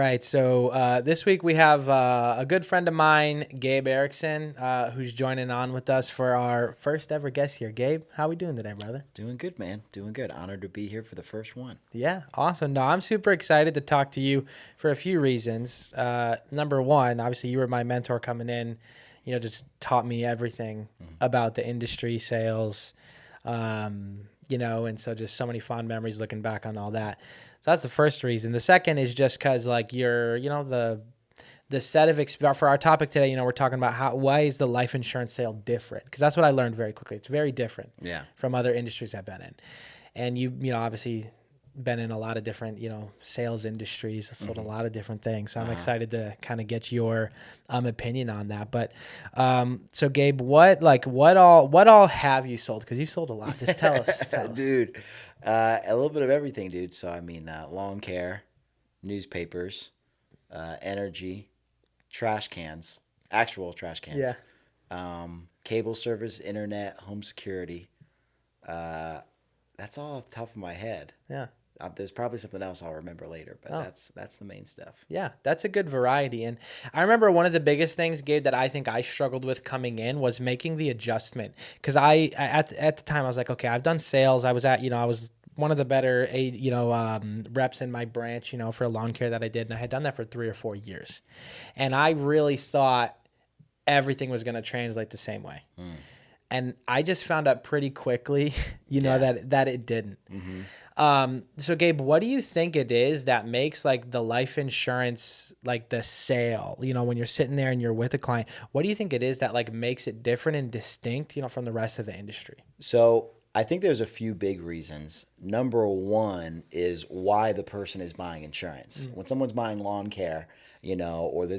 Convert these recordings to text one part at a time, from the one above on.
right. So this week we have a good friend of mine, Gabe Erickson, who's joining on with us for our first ever guest here. Gabe, how we doing today, brother? Doing good, man. Doing good. Honored to be here for the first one. Yeah, awesome. No, I'm super excited to talk to you for a few reasons. Number one, obviously you were my mentor coming in, just taught me everything about the industry, sales, and so just so many fond memories looking back on all that. So that's the first reason. The second is just because like you're, the set of for our topic today, we're talking about why is the life insurance sale different? Because that's what I learned very quickly. It's very different Yeah. from other industries I've been in. And obviously been in a lot of different, sales industries, sold a lot of different things. So I'm excited to kind of get your opinion on that. But so Gabe, what all have you sold? Because you sold a lot. Just tell us. Dude, a little bit of everything, dude. So, lawn care, newspapers, energy, trash cans, actual trash cans. Yeah. Cable service, internet, home security. That's all off the top of my head. Yeah. There's probably something else I'll remember later, but that's the main stuff. Yeah, that's a good variety. And I remember one of the biggest things, Gabe, that I think I struggled with coming in was making the adjustment. Because at the time, I was like, okay, I've done sales. I was I was one of the better, reps in my branch, for lawn care that I did. And I had done that for 3 or 4 years. And I really thought everything was going to translate the same way. And I just found out pretty quickly, that it didn't. So Gabe, what do you think it is that makes like the life insurance, like the sale, when you're sitting there and you're with a client, what do you think it is that like makes it different and distinct, from the rest of the industry? So I think there's a few big reasons. Number one is why the person is buying insurance. When someone's buying lawn care, or they're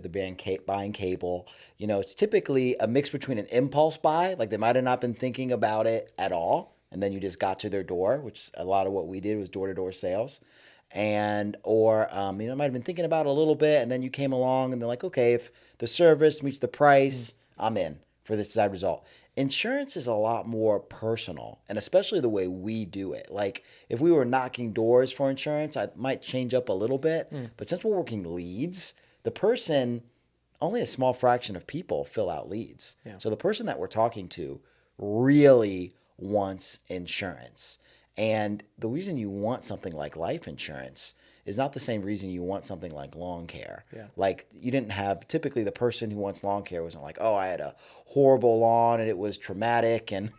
buying cable, it's typically a mix between an impulse buy, like they might have not been thinking about it at all, and then you just got to their door, which a lot of what we did was door-to-door sales. Or might have been thinking about it a little bit, and then you came along and they're like, okay, if the service meets the price, I'm in for this desired result. Insurance is a lot more personal, and especially the way we do it. Like if we were knocking doors for insurance, I might change up a little bit. But since we're working leads, the person, only a small fraction of people fill out leads. Yeah. So the person that we're talking to really wants insurance. And the reason you want something like life insurance is not the same reason you want something like lawn care. Yeah. Like you didn't have, typically the person who wants lawn care wasn't like, oh, I had a horrible lawn and it was traumatic and,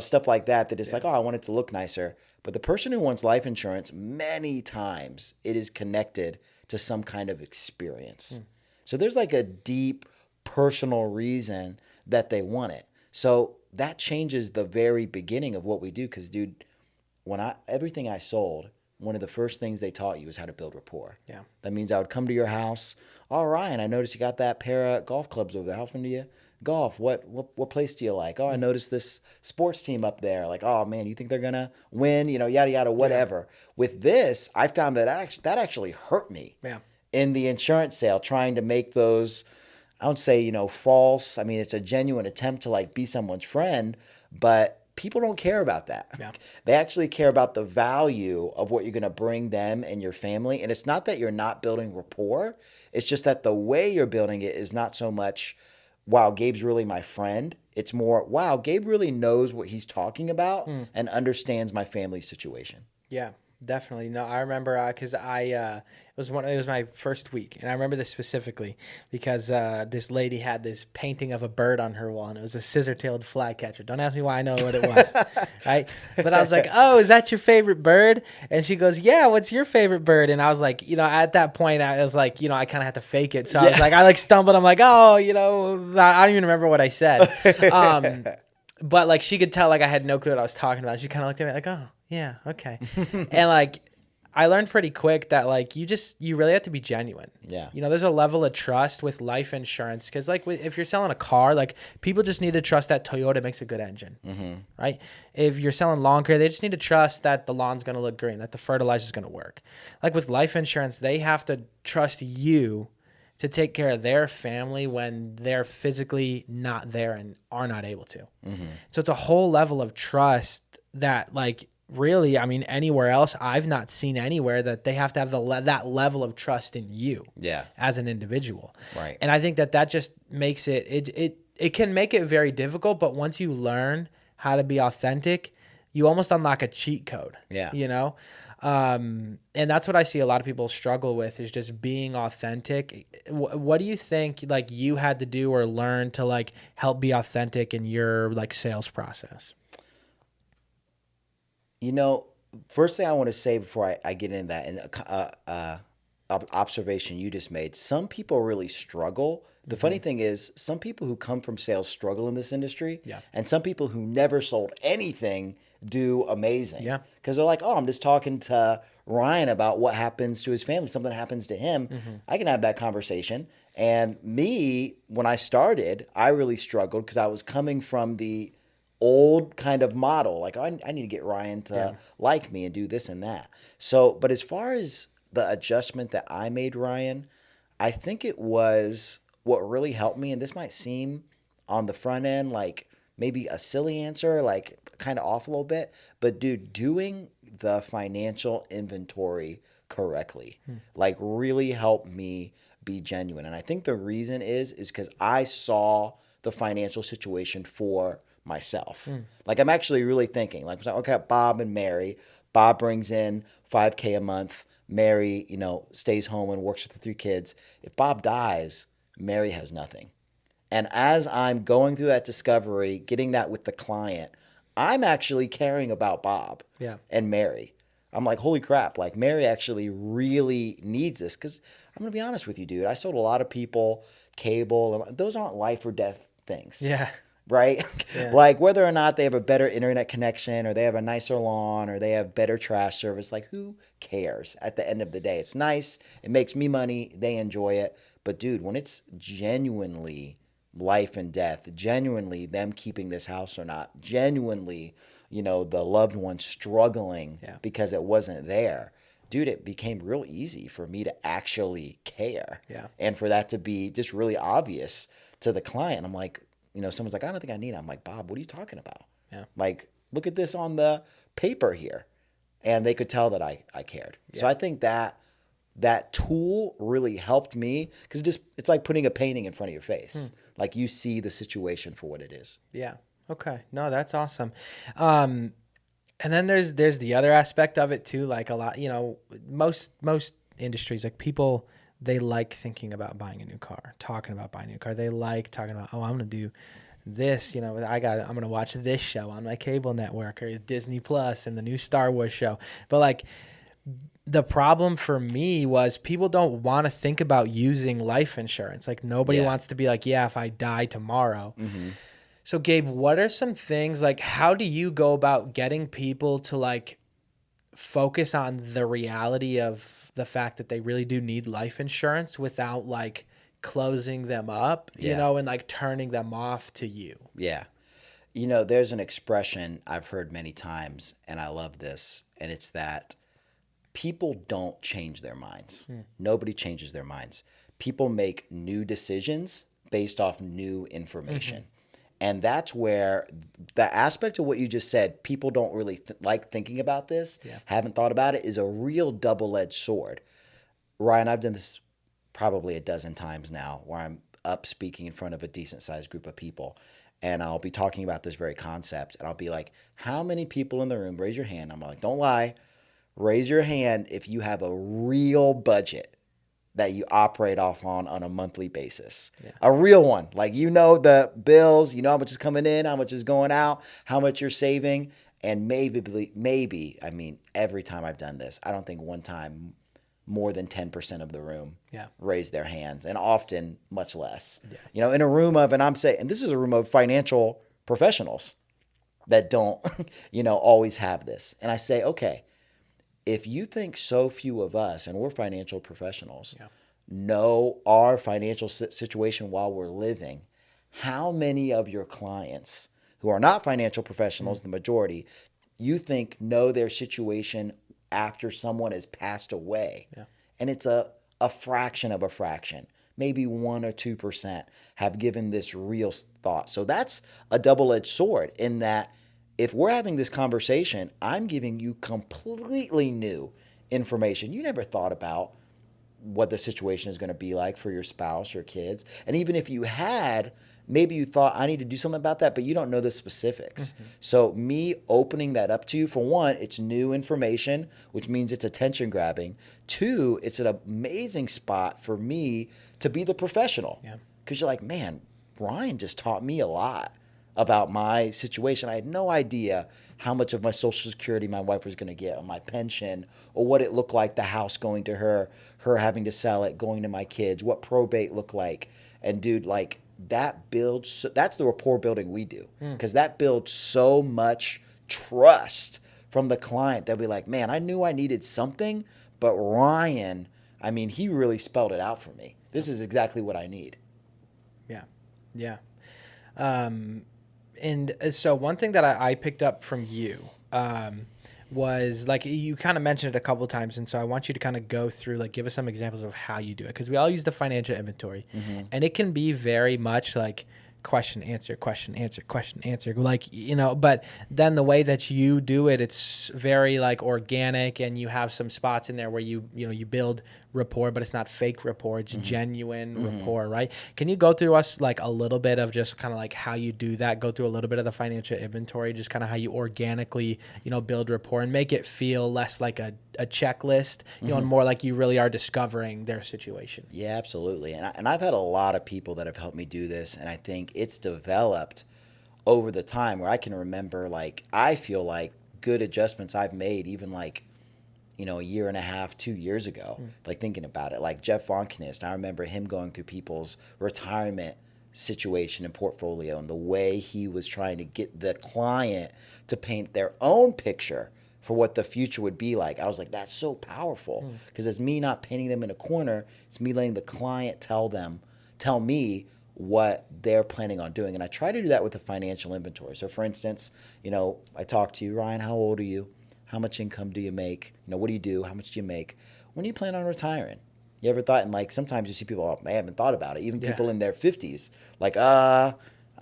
stuff like that. That it's like, oh, I want it to look nicer. But the person who wants life insurance, many times it is connected to some kind of experience. So there's like a deep personal reason that they want it. So that changes the very beginning of what we do. Because, dude, everything I sold, one of the first things they taught you is how to build rapport. Yeah. That means I would come to your house. Oh, Ryan, I noticed you got that pair of golf clubs over there. How often do you golf? What place do you like? Oh, I noticed this sports team up there. Like, oh man, you think they're gonna win? Yada yada, whatever. Yeah. With this, I found that actually hurt me. Yeah. In the insurance sale, trying to make those, I would say, false. I mean, it's a genuine attempt to like be someone's friend, but people don't care about that. Yeah. They actually care about the value of what you're going to bring them and your family. And it's not that you're not building rapport. It's just that the way you're building it is not so much, wow, Gabe's really my friend. It's more, wow, Gabe really knows what he's talking about and understands my family situation. Yeah, definitely. No, I remember because it was my first week, and I remember this specifically because this lady had this painting of a bird on her wall, and it was a scissor-tailed flycatcher. Don't ask me why I know what it was, right? But I was like, "Oh, is that your favorite bird?" And she goes, "Yeah, what's your favorite bird?" And I was like, at that point, I was like, I kind of had to fake it, so I was like, I stumbled. I'm like, "Oh, I don't even remember what I said." But like she could tell like I had no clue what I was talking about. She kind of looked at me like, "Oh, yeah, okay," and like. I learned pretty quick that like you really have to be genuine. Yeah. There's a level of trust with life insurance because like if you're selling a car, like people just need to trust that Toyota makes a good engine, right? If you're selling lawn care, they just need to trust that the lawn's going to look green, that the fertilizer's going to work. Like with life insurance, they have to trust you to take care of their family when they're physically not there and are not able to. So it's a whole level of trust that like really, I mean, anywhere else, I've not seen anywhere that they have to have that level of trust in you Yeah. as an individual. Right. And I think that just makes it can make it very difficult, but once you learn how to be authentic, you almost unlock a cheat code, Yeah. you know? And that's what I see a lot of people struggle with is just being authentic. What do you think like you had to do or learn to like help be authentic in your like sales process? You know, first thing I want to say before I get into that, and observation you just made, some people really struggle. The funny thing is, some people who come from sales struggle in this industry, Yeah. and some people who never sold anything do amazing. Yeah. Because they're like, oh, I'm just talking to Ryan about what happens to his family. Something happens to him. I can have that conversation. And me, when I started, I really struggled because I was coming from the old kind of model. Like, I need to get Ryan to like me and do this and that. So, but as far as the adjustment that I made, Ryan, I think it was what really helped me. And this might seem on the front end like maybe a silly answer, like kind of off a little bit, but dude, doing the financial inventory correctly, like really helped me be genuine. And I think the reason is because I saw the financial situation for myself. Like I'm actually really thinking, like, okay, Bob and Mary. Bob brings in 5K a month. Mary, stays home and works with the 3 kids. If Bob dies, Mary has nothing. And as I'm going through that discovery, getting that with the client, I'm actually caring about Bob Yeah. and Mary. I'm like, holy crap, like Mary actually really needs this. Because I'm going to be honest with you, dude. I sold a lot of people cable, and those aren't life or death things. Yeah. Right? Yeah. Like whether or not they have a better internet connection or they have a nicer lawn or they have better trash service, like who cares at the end of the day? It's nice. It makes me money. They enjoy it. But dude, when it's genuinely life and death, genuinely them keeping this house or not, genuinely, the loved one struggling Yeah. because it wasn't there, dude, it became real easy for me to actually care. Yeah. And for that to be just really obvious to the client. I'm like, someone's like, I don't think I need it. I'm like, Bob, what are you talking about? Yeah. Like, look at this on the paper here. And they could tell that I cared. So I think that tool really helped me because it's like putting a painting in front of your face. Like you see the situation for what it is. Yeah. Okay. No, that's awesome. And then there's the other aspect of it too. Like a lot, most industries, like people, they like thinking about buying a new car, talking about buying a new car. They like talking about, oh, I'm gonna do this. I'm gonna watch this show on my cable network or Disney Plus and the new Star Wars show. But like the problem for me was people don't want to think about using life insurance. Like nobody Yeah. wants to be like, yeah, if I die tomorrow. So Gabe, what are some things like how do you go about getting people to like focus on the reality of the fact that they really do need life insurance without like closing them up, Yeah. and like turning them off to you? Yeah. There's an expression I've heard many times, and I love this, and it's that people don't change their minds. Nobody changes their minds. People make new decisions based off new information. And that's where the aspect of what you just said, people don't really like thinking about this, haven't thought about it, is a real double-edged sword. Ryan, I've done this probably a dozen times now where I'm up speaking in front of a decent sized group of people. And I'll be talking about this very concept. And I'll be like, how many people in the room, raise your hand. I'm like, don't lie. Raise your hand if you have a real budget that you operate off on a monthly basis. Yeah. A real one. Like the bills, how much is coming in, how much is going out, how much you're saving. And maybe, I mean, every time I've done this, I don't think one time more than 10% of the room raise their hands, and often much less. Yeah. In a room of, and this is a room of financial professionals that don't, always have this. And I say, okay, if you think so few of us, and we're financial professionals, know our financial situation while we're living, how many of your clients who are not financial professionals, the majority, you think know their situation after someone has passed away? Yeah. And it's a fraction of a fraction. Maybe 1 or 2% have given this real thought. So that's a double-edged sword in that if we're having this conversation, I'm giving you completely new information you never thought about what the situation is going to be like for your spouse or kids. And even if you had, maybe you thought, I need to do something about that, but you don't know the specifics. Mm-hmm. So, me opening that up to you, for one, it's new information, which means it's attention grabbing. Two, it's an amazing spot for me to be the professional. Yeah. Because you're like, man, Ryan just taught me a lot about my situation. I had no idea how much of my Social Security my wife was going to get, or my pension, or what it looked like, the house going to her having to sell it, going to my kids, what probate looked like. And dude, like that builds, that's the rapport building we do, because that builds so much trust from the client. They'll be like, man, I knew I needed something, but Ryan, I mean, he really spelled it out for me. This is exactly what I need. Yeah. Yeah. And so one thing that I picked up from you was like you kind of mentioned it a couple of times, and so I want you to kind of go through, like, give us some examples of how you do it, because we all use the financial inventory, and it can be very much like question answer question answer question answer, like, you know, but then the way that you do it, it's very like organic, and you have some spots in there where you know you build rapport, but it's not fake rapport, it's genuine rapport, right? Can you go through us like a little bit of just kind of like how you do that, go through a little bit of the financial inventory, just kind of how you organically, you know, build rapport and make it feel less like a checklist, you know, and more like you really are discovering their situation? Yeah, absolutely. And I've had a lot of people that have helped me do this. And I think it's developed over the time where I can remember, like, I feel like good adjustments I've made, even like, you know, a year and a half, 2 years ago, like thinking about it. Like Jeff Vonknist, I remember him going through people's retirement situation and portfolio, and the way he was trying to get the client to paint their own picture for what the future would be like. I was like, that's so powerful, because it's me not painting them in a corner. It's me letting the client tell me what they're planning on doing. And I try to do that with the financial inventory. So for instance, you know, I talk to you, Ryan, how old are you? How much income do you make? You know, what do you do? How much do you make? When do you plan on retiring? You ever thought? And like sometimes you see people, oh, they haven't thought about it. Even people in their 50s, like, I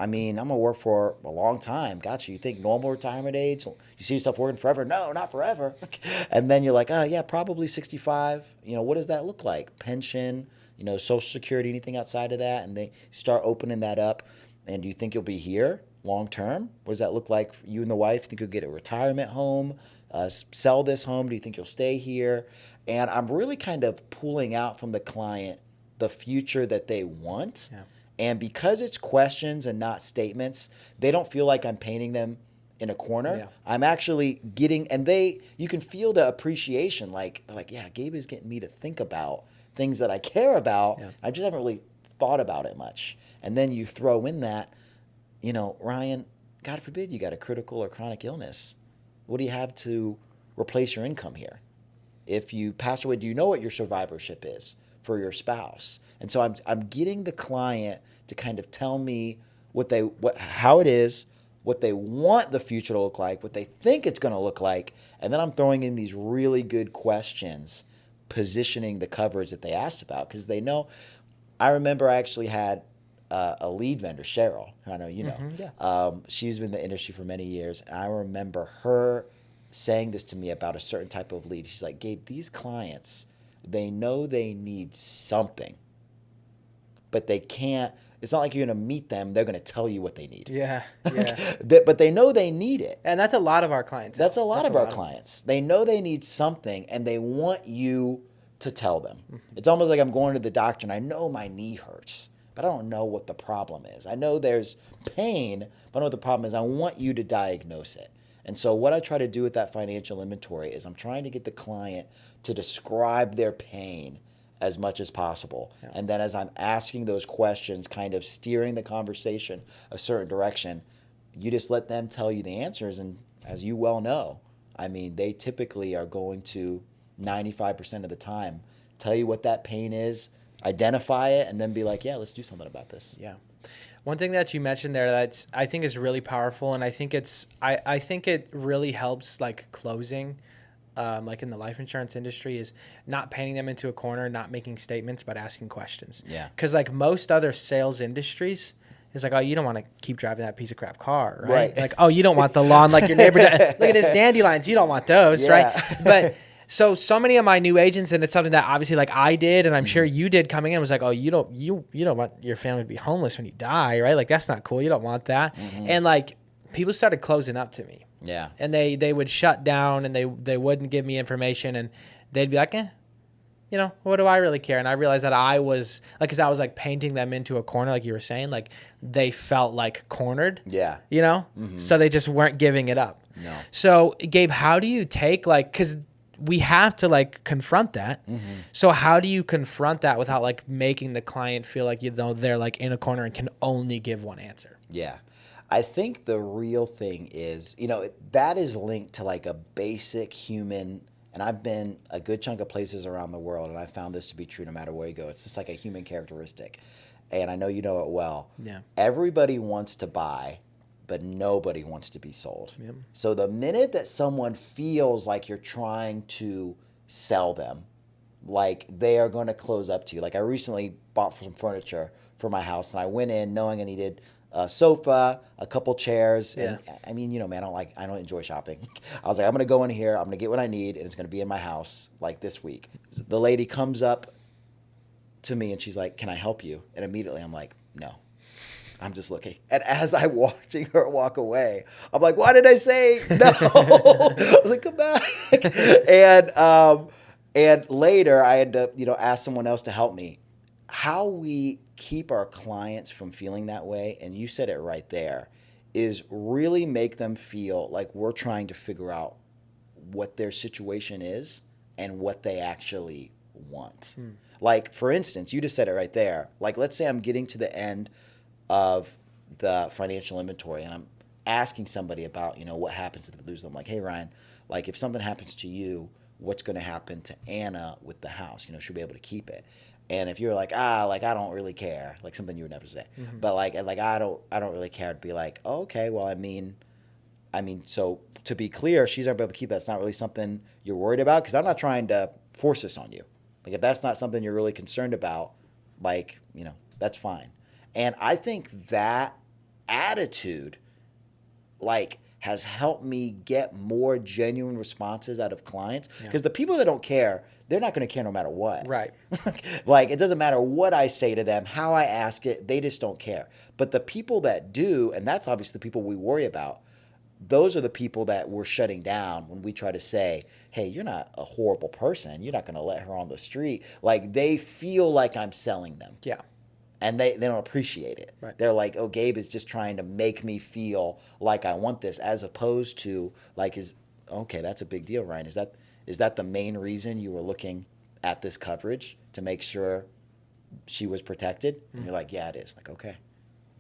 mean, I'm gonna work for a long time. Gotcha. You think normal retirement age? You see yourself working forever? No, not forever. And then you're like, oh yeah, probably 65. You know, what does that look like? Pension, you know, Social Security, anything outside of that? And they start opening that up. And do you think you'll be here long term? What does that look like for you and the wife? Think you'll get a retirement home? Sell this home? Do you think you'll stay here? And I'm really kind of pulling out from the client the future that they want. Yeah. And because it's questions and not statements, they don't feel like I'm painting them in a corner. Yeah. I'm actually getting, and you can feel the appreciation. Like, yeah, Gabe is getting me to think about things that I care about. Yeah. I just haven't really thought about it much. And then you throw in that, you know, Ryan, God forbid you got a critical or chronic illness. What do you have to replace your income here? If you pass away, do you know what your survivorship is for your spouse? And so I'm getting the client to kind of tell me how it is, what they want the future to look like, what they think it's going to look like, and then I'm throwing in these really good questions, positioning the coverage that they asked about, because they know. I remember I actually had a lead vendor, Cheryl, who I know you know. Yeah. She's been in the industry for many years, and I remember her saying this to me about a certain type of lead. She's like, Gabe, these clients, they know they need something, but they can't. It's not like you're going to meet them. They're going to tell you what they need. Yeah. Yeah. But they know they need it. And that's a lot of our clients. That's a lot of our clients. They know they need something, and they want you to tell them. It's almost like I'm going to the doctor, and I know my knee hurts, but I don't know what the problem is. I know there's pain, but I don't know what the problem is. I want you to diagnose it. And so what I try to do with that financial inventory is I'm trying to get the client to describe their pain as much as possible. Yeah. And then as I'm asking those questions, kind of steering the conversation a certain direction, you just let them tell you the answers. And as you well know, I mean, they typically are going to 95% of the time tell you what that pain is, identify it, and then be like, yeah, let's do something about this. Yeah. One thing that you mentioned there that I think is really powerful, and I think I think it really helps like closing, like in the life insurance industry, is not painting them into a corner, not making statements, but asking questions. Yeah. Because like most other sales industries, It's like, oh, you don't want to keep driving that piece of crap car, right? Right. Like, oh, you don't want the lawn like your neighbor does. Look at his dandelions. You don't want those, Yeah. right? But so many of my new agents, and it's something that obviously like I did, and I'm sure you did coming in, was like, oh, you don't want your family to be homeless when you die, right? Like that's not cool. You don't want that. And like people started closing up to me. Yeah. And they would shut down, and they wouldn't give me information, and they'd be like, what do I really care? And I realized that I was like, because I was like painting them into a corner, like you were saying, like they felt like cornered. Yeah. So they just weren't giving it up. No. So Gabe, how do you take like, because we have to like confront that. So how do you confront that without like making the client feel like they're like in a corner and can only give one answer? Yeah. I think the real thing is, that is linked to like a basic human, and I've been a good chunk of places around the world, and I found this to be true no matter where you go. It's just like a human characteristic. And I know you know it well. Yeah. Everybody wants to buy, but nobody wants to be sold. Yep. So the minute that someone feels like you're trying to sell them, like they are going to close up to you. Like I recently bought some furniture for my house, and I went in knowing I needed a sofa, a couple chairs. And I mean, man, I don't enjoy shopping. I was like, I'm going to go in here, I'm going to get what I need, and it's going to be in my house like this week. The lady comes up to me and she's like, can I help you? And immediately I'm like, no, I'm just looking. And as I'm watching her walk away, I'm like, why did I say no? I was like, come back. And later I had to, ask someone else to help me. How we keep our clients from feeling that way, and you said it right there, is really make them feel like we're trying to figure out what their situation is and what they actually want. Like, for instance, you just said it right there. Like, let's say I'm getting to the end of the financial inventory and I'm asking somebody about, what happens if they lose them. Like, hey, Ryan, like if something happens to you, what's going to happen to Anna with the house? Should we be able to keep it? And if you're like, I don't really care, like something you would never say, but like I don't really care, to be like, oh, okay, well, I mean, so to be clear, she's not able to keep that. It's not really something you're worried about, because I'm not trying to force this on you. Like if that's not something you're really concerned about, like, that's fine. And I think that attitude, like, has helped me get more genuine responses out of clients, because the people that don't care, they're not going to care no matter what. Right. Like, it doesn't matter what I say to them, how I ask it, they just don't care. But the people that do, and that's obviously the people we worry about, those are the people that we're shutting down when we try to say, hey, you're not a horrible person. You're not going to let her on the street. Like, they feel like I'm selling them. Yeah. And they don't appreciate it. Right. They're like, oh, Gabe is just trying to make me feel like I want this, as opposed to like, okay, that's a big deal, Ryan. Is that the main reason you were looking at this coverage, to make sure she was protected? And you're like, yeah, it is. Like, okay,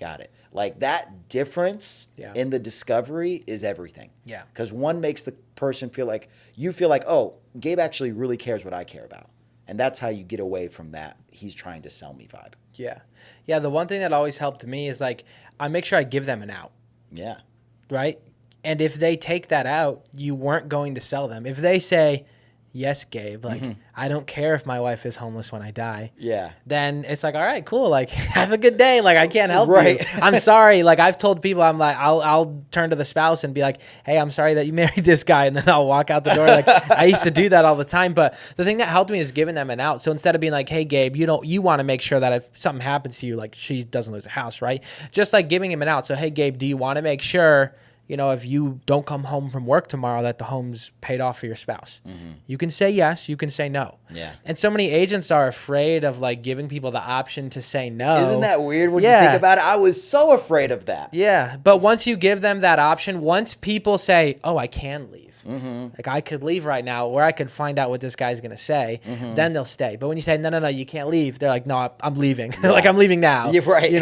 got it. Like, that difference in the discovery is everything. Yeah. Because one makes the person feel like, oh, Gabe actually really cares what I care about. And that's how you get away from that he's trying to sell me vibe. Yeah. Yeah, the one thing that always helped me is like, I make sure I give them an out. Yeah. Right? And if they take that out, you weren't going to sell them. If they say, yes, Gabe, like, I don't care if my wife is homeless when I die. Yeah. Then it's like, all right, cool. Like, have a good day. Like, I can't help Right. you. I'm sorry. Like, I've told people, I'm like, I'll turn to the spouse and be like, hey, I'm sorry that you married this guy. And then I'll walk out the door. Like, I used to do that all the time. But the thing that helped me is giving them an out. So instead of being like, hey, Gabe, you want to make sure that if something happens to you, like, she doesn't lose the house, right? Just like giving him an out. So, hey, Gabe, do you want to make sure, if you don't come home from work tomorrow, that the home's paid off for your spouse? You can say yes, you can say no. Yeah. And so many agents are afraid of like giving people the option to say no. Isn't that weird when you think about it? I was so afraid of that. Yeah. But once you give them that option, once people say, oh, I can leave. Like, I could leave right now, or I could find out what this guy's going to say, then they'll stay. But when you say, no, you can't leave, they're like, no, I'm leaving. Like, I'm leaving now. You're right.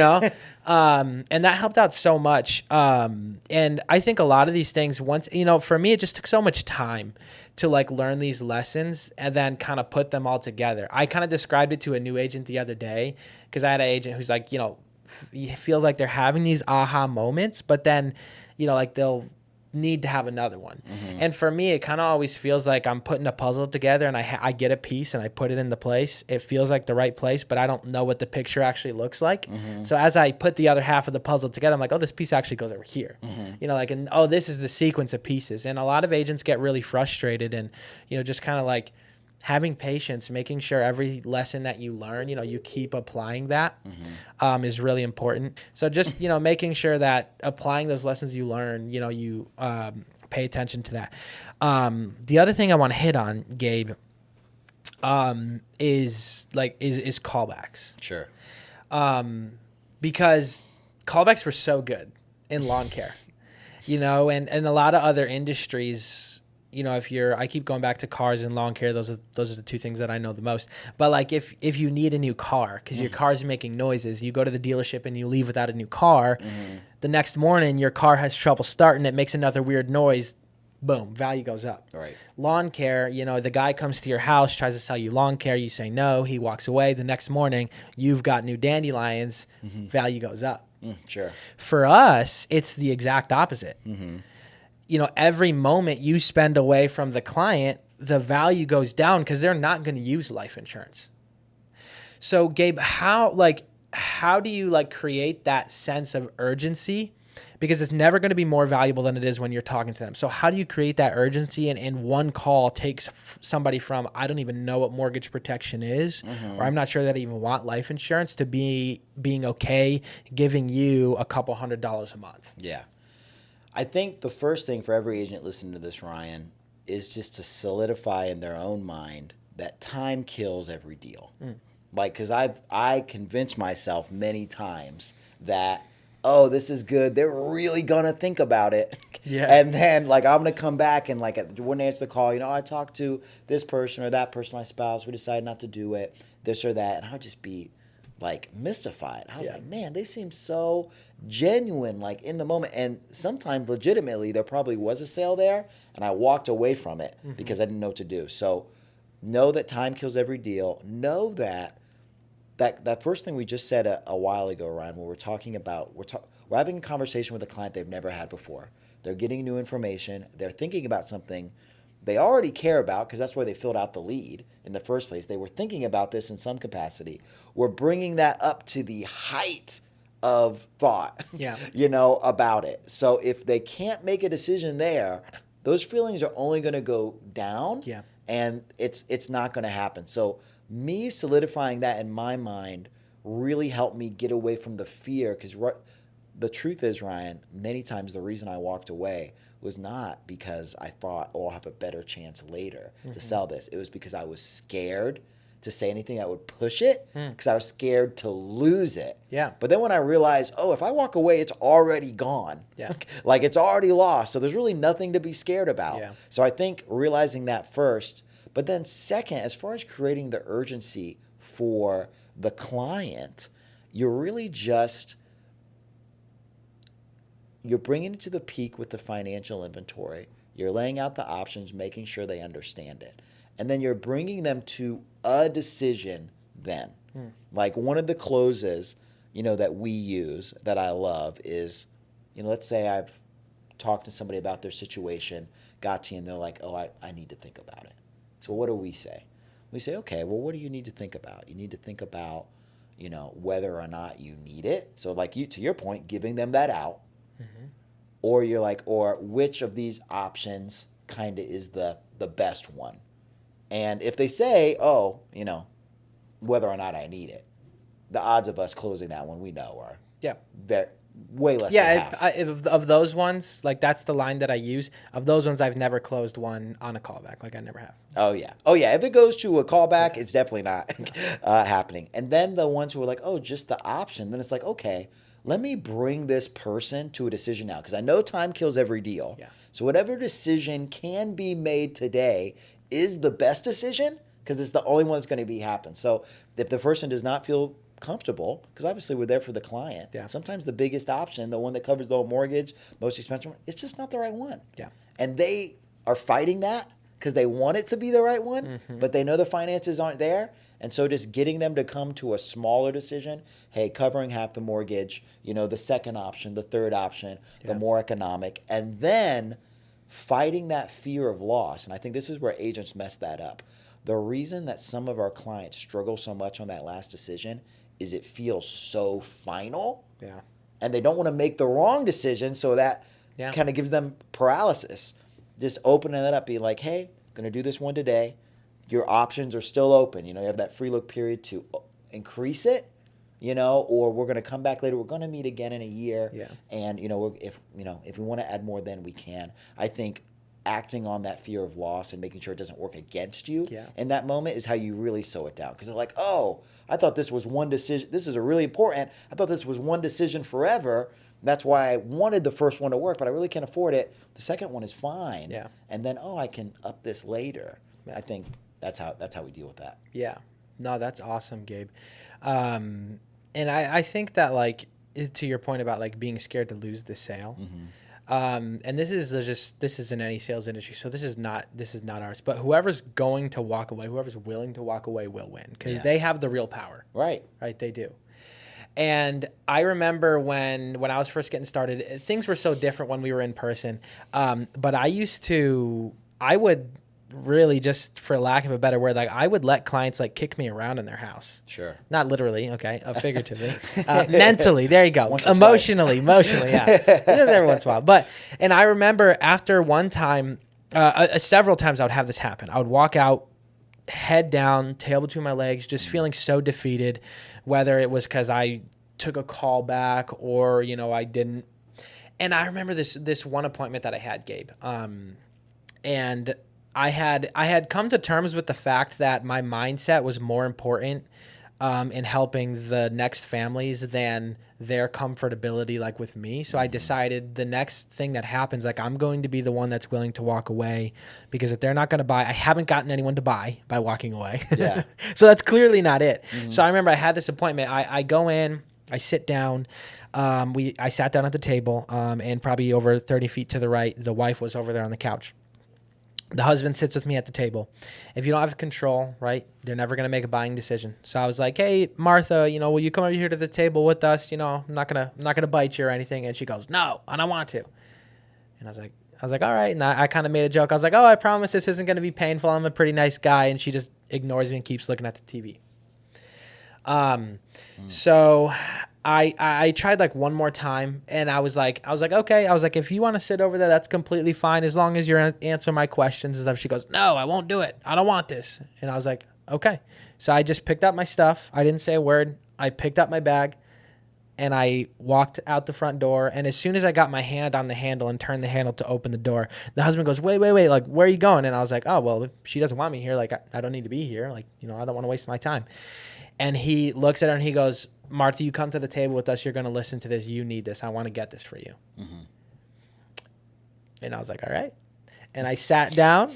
And that helped out so much. And I think a lot of these things, once, for me, it just took so much time to like learn these lessons and then kind of put them all together. I kind of described it to a new agent the other day, because I had an agent who's like, he feels like they're having these aha moments, but then, like they'll need to have another one. And for me, it kind of always feels like I'm putting a puzzle together and I get a piece and I put it into place. It feels like the right place, but I don't know what the picture actually looks like. So as I put the other half of the puzzle together, I'm like, oh, this piece actually goes over here. You know, like, and oh, this is the sequence of pieces. And a lot of agents get really frustrated and, you know, just kind of like having patience, making sure every lesson that you learn, you know, you keep applying that is really important. So just, you know, making sure that applying those lessons you learn, you know, you pay attention to that. The other thing I want to hit on, Gabe, is callbacks. Sure. Because callbacks were so good in lawn care, you know, and a lot of other industries, you know, I keep going back to cars and lawn care. Those are the two things that I know the most. But like if you need a new car because your car's making noises, you go to the dealership and you leave without a new car. The next morning, your car has trouble starting. It makes another weird noise. Boom, value goes up. Right. Lawn care, you know, the guy comes to your house, tries to sell you lawn care. You say no. He walks away. The next morning, you've got new dandelions. Value goes up. Sure. For us, it's the exact opposite. You know, every moment you spend away from the client, the value goes down because they're not going to use life insurance. So, Gabe, how do you like create that sense of urgency? Because it's never going to be more valuable than it is when you're talking to them. So how do you create that urgency? And one call takes somebody from, I don't even know what mortgage protection is, or I'm not sure that I even want life insurance, to being okay giving you a couple $100s a month. Yeah. I think the first thing for every agent listening to this, Ryan, is just to solidify in their own mind that time kills every deal. Like, because I convinced myself many times that, oh, this is good. They're really going to think about it. Yeah. And then, like, I'm going to come back and, like, wouldn't answer the call. You know, I talked to this person or that person, my spouse. We decided not to do it, this or that. And I would just be, like, mystified. I was like, man, they seem so genuine, like, in the moment. And sometimes, legitimately, there probably was a sale there, and I walked away from it because I didn't know what to do. So know that time kills every deal. Know that first thing we just said a while ago, Ryan, where we're talking about, we're having a conversation with a client they've never had before. They're getting new information. They're thinking about something they already care about because that's why they filled out the lead in the first place. They were thinking about this in some capacity. We're bringing that up to the height of thought, you know, about it. So if they can't make a decision there, those feelings are only going to go down, and it's not going to happen. So me solidifying that in my mind really helped me get away from the fear, because the truth is, Ryan, many times the reason I walked away was not because I thought, oh, I'll have a better chance later to sell this. It was because I was scared to say anything that would push it, because I was scared to lose it. Yeah. But then when I realized, oh, if I walk away, it's already gone. Yeah. Like, it's already lost. So there's really nothing to be scared about. Yeah. So I think realizing that first. But then second, as far as creating the urgency for the client, you're really just, you're bringing it to the peak with the financial inventory. You're laying out the options, making sure they understand it. And then you're bringing them to a decision then. Like, one of the closes, you know, that we use that I love is, you know, let's say I've talked to somebody about their situation, got to you, and they're like, oh, I need to think about it. So what do we say? We say, okay, well, what do you need to think about? You need to think about, you know, whether or not you need it. So, like, you, to your point, giving them that out. Or you're like, or which of these options kind of is the best one? And if they say, oh, you know, whether or not I need it, the odds of us closing that one, we know, are way less than half. Of those ones, like, that's the line that I use. Of those ones, I've never closed one on a callback. Like, I never have. Oh, yeah. If it goes to a callback, it's definitely not happening. And then the ones who are like, oh, just the option, then it's like, okay, let me bring this person to a decision now, because I know time kills every deal. Yeah. So whatever decision can be made today is the best decision, because it's the only one that's going to be happen. So if the person does not feel comfortable, because obviously we're there for the client, sometimes the biggest option, the one that covers the whole mortgage, most expensive one, it's just not the right one. Yeah. And they are fighting that, because they want it to be the right one, but they know the finances aren't there. And so just getting them to come to a smaller decision, hey, covering half the mortgage, the second option, the third option, the more economic, and then fighting that fear of loss. And I think this is where agents mess that up. The reason that some of our clients struggle so much on that last decision is it feels so final. Yeah. And they don't want to make the wrong decision, so that kind of gives them paralysis. Just opening that up, being like, hey, going to do this one today. Your options are still open. You have that free look period to increase it, or we're going to come back later. We're going to meet again in a year. Yeah. And, if we want to add more, then we can. I think acting on that fear of loss and making sure it doesn't work against you in that moment is how you really sew it down. Because they're like, oh, I thought this was one decision. This is a really important. I thought this was one decision forever. That's why I wanted the first one to work, but I really can't afford it. The second one is fine. Yeah. And then, I can up this later. Yeah. I think that's how we deal with that. Yeah. No, that's awesome, Gabe. And I think that, like, to your point about, like, being scared to lose the sale, and this is in any sales industry, so this is not ours. But whoever's going to walk away, whoever's willing to walk away will win, because they have the real power. Right, they do. And I remember when I was first getting started, things were so different when we were in person. But I would really, just for lack of a better word, like, I would let clients, like, kick me around in their house. Sure. Not literally, okay, figuratively. Mentally, there you go. Emotionally, yeah. Just every once in a while. And I remember after one time, several times I would have this happen. I would walk out, head down, tail between my legs, just feeling so defeated, whether it was because I took a call back or, I didn't. And I remember this one appointment that I had, Gabe. And I had come to terms with the fact that my mindset was more important in helping the next families than their comfortability, like, with me. So I decided the next thing that happens, like, I'm going to be the one that's willing to walk away, because if they're not going to buy, I haven't gotten anyone to buy by walking away. Yeah. So that's clearly not it. So I remember I had this appointment. I go in, I sit down. I sat down at the table, and probably over 30 feet to the right, the wife was over there on the couch. The husband sits with me at the table. If you don't have control, right, they're never going to make a buying decision. So I was like, hey, Martha, will you come over here to the table with us? I'm not going to bite you or anything. And she goes, no, I don't want to. And I was like, all right. And I kind of made a joke. I was like, oh, I promise this isn't going to be painful. I'm a pretty nice guy. And she just ignores me and keeps looking at the TV. So I tried, like, one more time, and I was like, okay. I was like, if you want to sit over there, that's completely fine, as long as you're answering my questions and stuff. She goes, no, I won't do it. I don't want this. And I was like, okay. So I just picked up my stuff. I didn't say a word. I picked up my bag, and I walked out the front door. And as soon as I got my hand on the handle and turned the handle to open the door, the husband goes, wait, like, where are you going? And I was like, oh, well, if she doesn't want me here, like, I don't need to be here. Like, I don't want to waste my time. And he looks at her and he goes, Martha, you come to the table with us. You're going to listen to this. You need this. I want to get this for you. And I was like, all right. And I sat down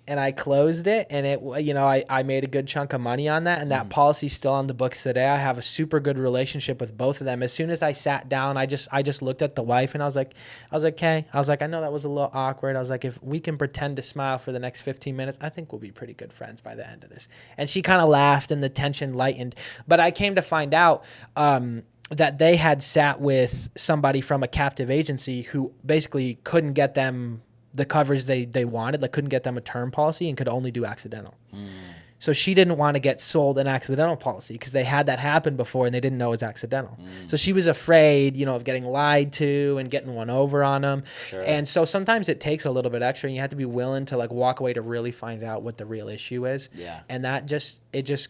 and I closed it, and it, I made a good chunk of money on that, and that policy's still on the books today. I have a super good relationship with both of them. As soon as I sat down, I just looked at the wife, and I was like, okay. I was like, I know that was a little awkward. I was like, if we can pretend to smile for the next 15 minutes, I think we'll be pretty good friends by the end of this. And she kind of laughed, and the tension lightened. But I came to find out that they had sat with somebody from a captive agency who basically couldn't get them the coverage they wanted, like, couldn't get them a term policy and could only do accidental. So she didn't want to get sold an accidental policy because they had that happen before and they didn't know it was accidental. So she was afraid, of getting lied to and getting one over on them. Sure. And so sometimes it takes a little bit extra, and you have to be willing to, like, walk away to really find out what the real issue is. Yeah. And that just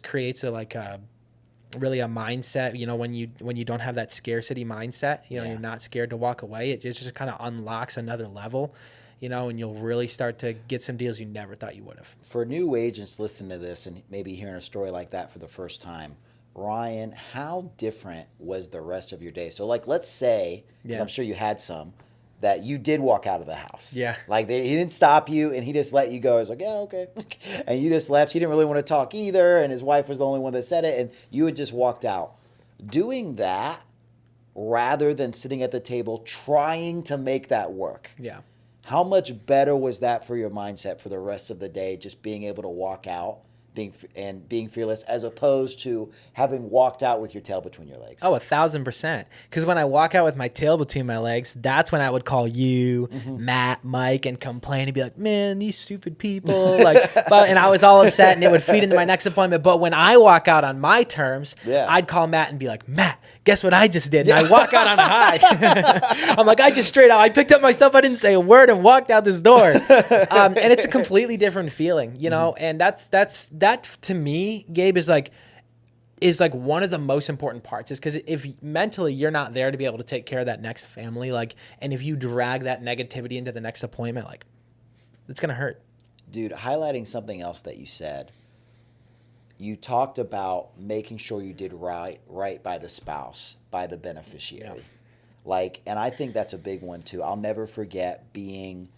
creates really a mindset, when you don't have that scarcity mindset, you're not scared to walk away. It just kind of unlocks another level. And you'll really start to get some deals you never thought you would have. For new agents listening to this and maybe hearing a story like that for the first time, Ryan, how different was the rest of your day? So, like, let's say, because I'm sure you had some, that you did walk out of the house. Yeah. Like, he didn't stop you, and he just let you go. He was like, yeah, okay. And you just left. He didn't really want to talk either, and his wife was the only one that said it, and you had just walked out. Doing that rather than sitting at the table trying to make that work. Yeah. How much better was that for your mindset for the rest of the day, just being able to walk out being fearless, as opposed to having walked out with your tail between your legs? Oh, 1,000%. Because when I walk out with my tail between my legs, that's when I would call you, Matt, Mike, and complain and be like, man, these stupid people. And I was all upset and it would feed into my next appointment. But when I walk out on my terms, I'd call Matt and be like, Matt, guess what I just did? And I walk out on a high. I'm like, I just straight out, I picked up my stuff. I didn't say a word and walked out this door. And it's a completely different feeling, you know? And that to me, Gabe, is like one of the most important parts, is because if mentally you're not there to be able to take care of that next family, and if you drag that negativity into the next appointment, it's going to hurt. Dude, highlighting something else that you said, you talked about making sure you did right by the spouse, by the beneficiary. Yeah. And I think that's a big one too. I'll never forget being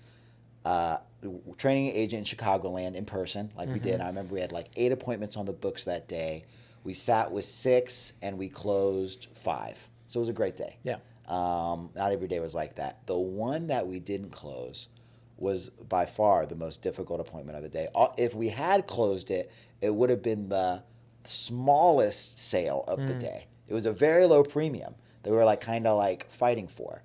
training agent in Chicagoland in person, we did. I remember we had 8 appointments on the books that day. We sat with 6 and we closed 5. So it was a great day. Yeah. Not every day was like that. The one that we didn't close was by far the most difficult appointment of the day. If we had closed it, it would have been the smallest sale of the day. It was a very low premium that we were kind of fighting for.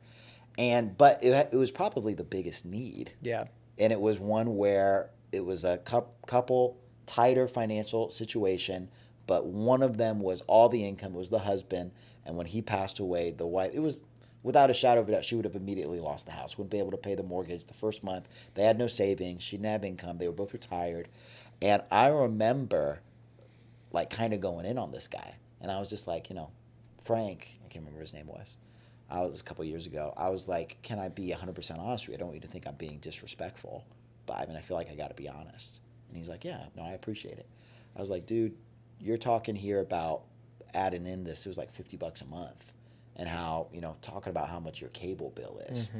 But it was probably the biggest need. Yeah. And it was one where it was a couple tighter financial situation, but one of them was all the income. It was the husband. And when he passed away, the wife, it was without a shadow of a doubt, she would have immediately lost the house, wouldn't be able to pay the mortgage the first month. They had no savings. She didn't have income. They were both retired. And I remember kind of going in on this guy. And I was just Frank, I can't remember his name was. I was a couple of years ago. I was like, can I be 100% honest with you? I don't want you to think I'm being disrespectful, but I feel like I got to be honest. And he's like, yeah, no, I appreciate it. I was like, dude, you're talking here about adding in this. It was $50 a month, and how, talking about how much your cable bill is.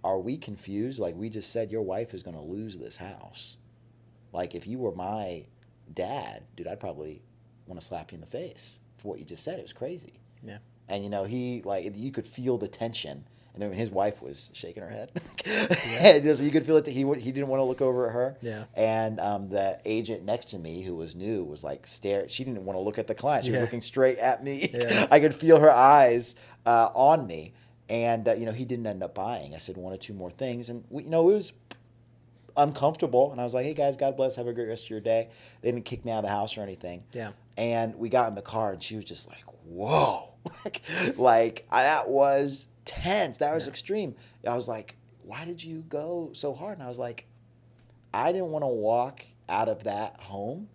Are we confused? We just said your wife is going to lose this house. If you were my dad, dude, I'd probably want to slap you in the face for what you just said. It was crazy. Yeah. And he you could feel the tension, and then his wife was shaking her head. Yeah. So you could feel it. He didn't want to look over at her. Yeah. And the agent next to me, who was new, was stare. She didn't want to look at the client. She was looking straight at me. Yeah. I could feel her eyes on me. And he didn't end up buying. I said 1 or 2 more things, and it was uncomfortable. And I was like, hey guys, God bless. Have a great rest of your day. They didn't kick me out of the house or anything. Yeah. And we got in the car, and she was just like, whoa. That was tense. That was extreme. I was like, why did you go so hard? And I was like, I didn't want to walk out of that home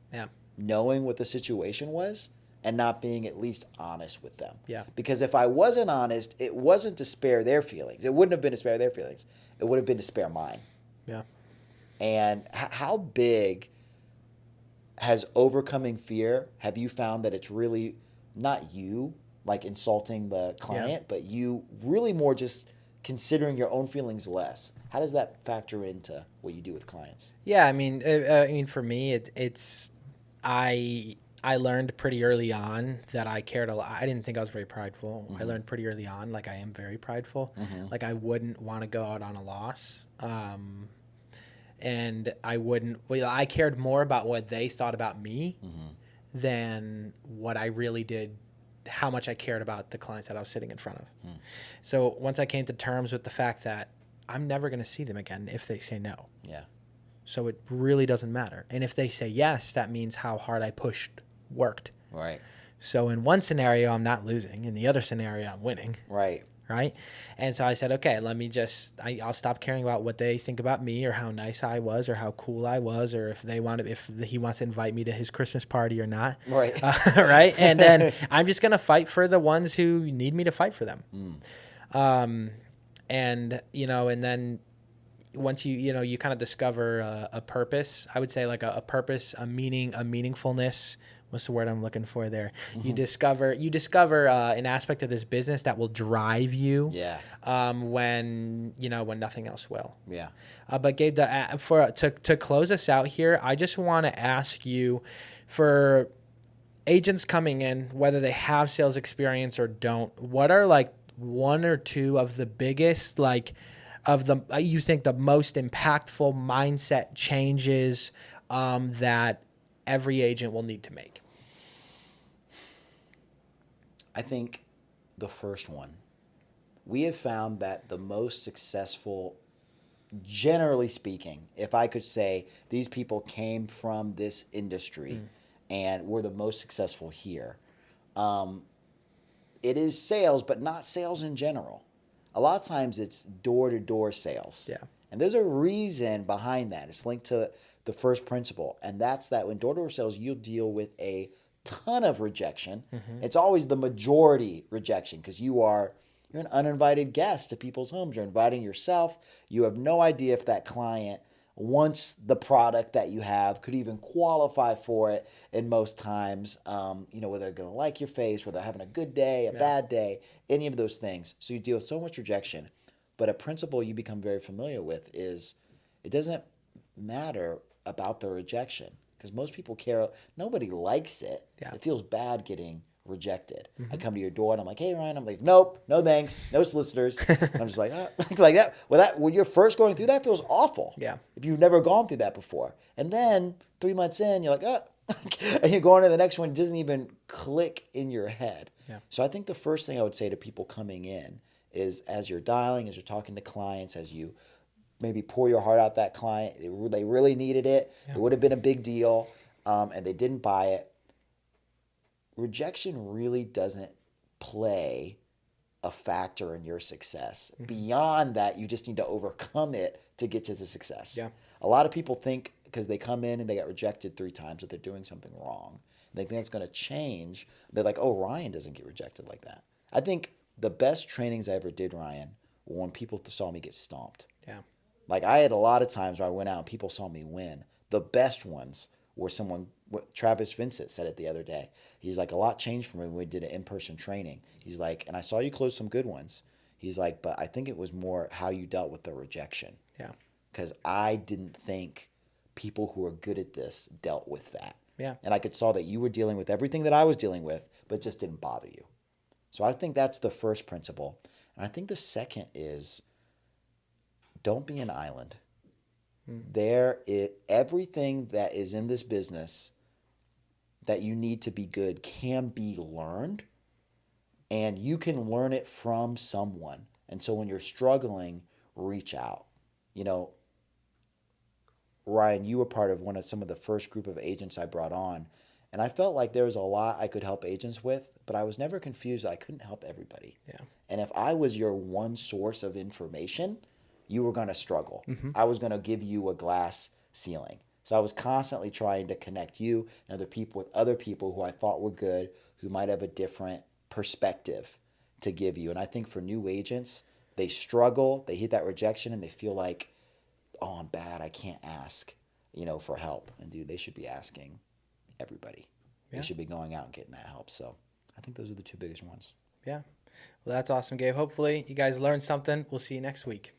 knowing what the situation was and not being at least honest with them. Yeah. Because if I wasn't honest, it wasn't to spare their feelings. It wouldn't have been to spare their feelings. It would have been to spare mine. Yeah. And how big has overcoming fear, have you found that it's really not you insulting the client, but you really more just considering your own feelings less? How does that factor into what you do with clients? Yeah, for me, I learned pretty early on that I cared a lot. I didn't think I was very prideful. I learned pretty early on, I am very prideful. I wouldn't want to go out on a loss. And I cared more about what they thought about me than what I really did, how much I cared about the clients that I was sitting in front of. So once I came to terms with the fact that I'm never going to see them again if they say no. Yeah. So it really doesn't matter. And if they say yes, that means how hard I worked. Right. So in one scenario, I'm not losing. In the other scenario, I'm winning. Right. Right. And so I said, okay, let me I'll stop caring about what they think about me or how nice I was or how cool I was or if he wants to invite me to his Christmas party or not. Right. Right. And then I'm just going to fight for the ones who need me to fight for them. And then once you kind of discover a purpose, I would say a purpose, a meaning, a meaningfulness. What's the word I'm looking for there? You discover an aspect of this business that will drive you. Yeah. When nothing else will. Yeah. But Gabe, to close us out here, I just want to ask you, for agents coming in, whether they have sales experience or don't, what are 1 or 2 of the biggest of the you think the most impactful mindset changes that every agent will need to make? I think the first one, we have found that the most successful, generally speaking, if I could say these people came from this industry and were the most successful here, it is sales, but not sales in general. A lot of times it's door to door sales. Yeah. And there's a reason behind that. It's linked to the first principle. And that's that when door to door sales, you'll deal with a ton of rejection. It's always the majority rejection because you're an uninvited guest to people's homes. You're inviting yourself. You have no idea if that client wants the product that you have, could even qualify for it in most times, whether they're going to like your face, whether they're having a good day, a bad day, any of those things. So you deal with so much rejection. But a principle you become very familiar with is it doesn't matter about the rejection because most people care. Nobody likes it. Yeah. It feels bad getting rejected. I come to your door and I'm like, hey, Ryan. I'm like, nope, no thanks, no solicitors. And I'm just like, like that. When you're first going through that, feels awful. Yeah. If you've never gone through that before. And then 3 months in, you're like, and you go on to the next one, it doesn't even click in your head. Yeah. So I think the first thing I would say to people coming in is as you're dialing, as you're talking to clients, as you maybe pour your heart out that client, they really needed it. It would have been a big deal, and they didn't buy it. Rejection really doesn't play a factor in your success. Beyond that, you just need to overcome it to get to the success. Yeah. A lot of people think because they come in and they got rejected 3 times that they're doing something wrong. They think it's going to change. They're like, oh, Ryan doesn't get rejected like that. I think the best trainings I ever did, Ryan, were when people saw me get stomped. Yeah. Like I had a lot of times where I went out and people saw me win. The best ones were Travis Vincent said it the other day. He's like, a lot changed for me when we did an in-person training. He's like, and I saw you close some good ones. He's like, but I think it was more how you dealt with the rejection. Yeah. Because I didn't think people who are good at this dealt with that. Yeah. And I saw that you were dealing with everything that I was dealing with, but it just didn't bother you. So I think that's the first principle. And I think the second is don't be an island. Everything that is in this business that you need to be good can be learned, and you can learn it from someone. And so when you're struggling, reach out. Ryan, you were part of some of the first group of agents I brought on, and I felt like there was a lot I could help agents with, but I was never confused that I couldn't help everybody. Yeah. And if I was your one source of information, you were going to struggle. I was going to give you a glass ceiling. So I was constantly trying to connect you and other people with other people who I thought were good, who might have a different perspective to give you. And I think for new agents, they struggle, they hit that rejection, and they feel like, oh, I'm bad, I can't ask, for help. And dude, they should be asking everybody. Yeah. They should be going out and getting that help. So I think those are the 2 biggest ones. Yeah. Well, that's awesome, Gabe. Hopefully you guys learned something. We'll see you next week.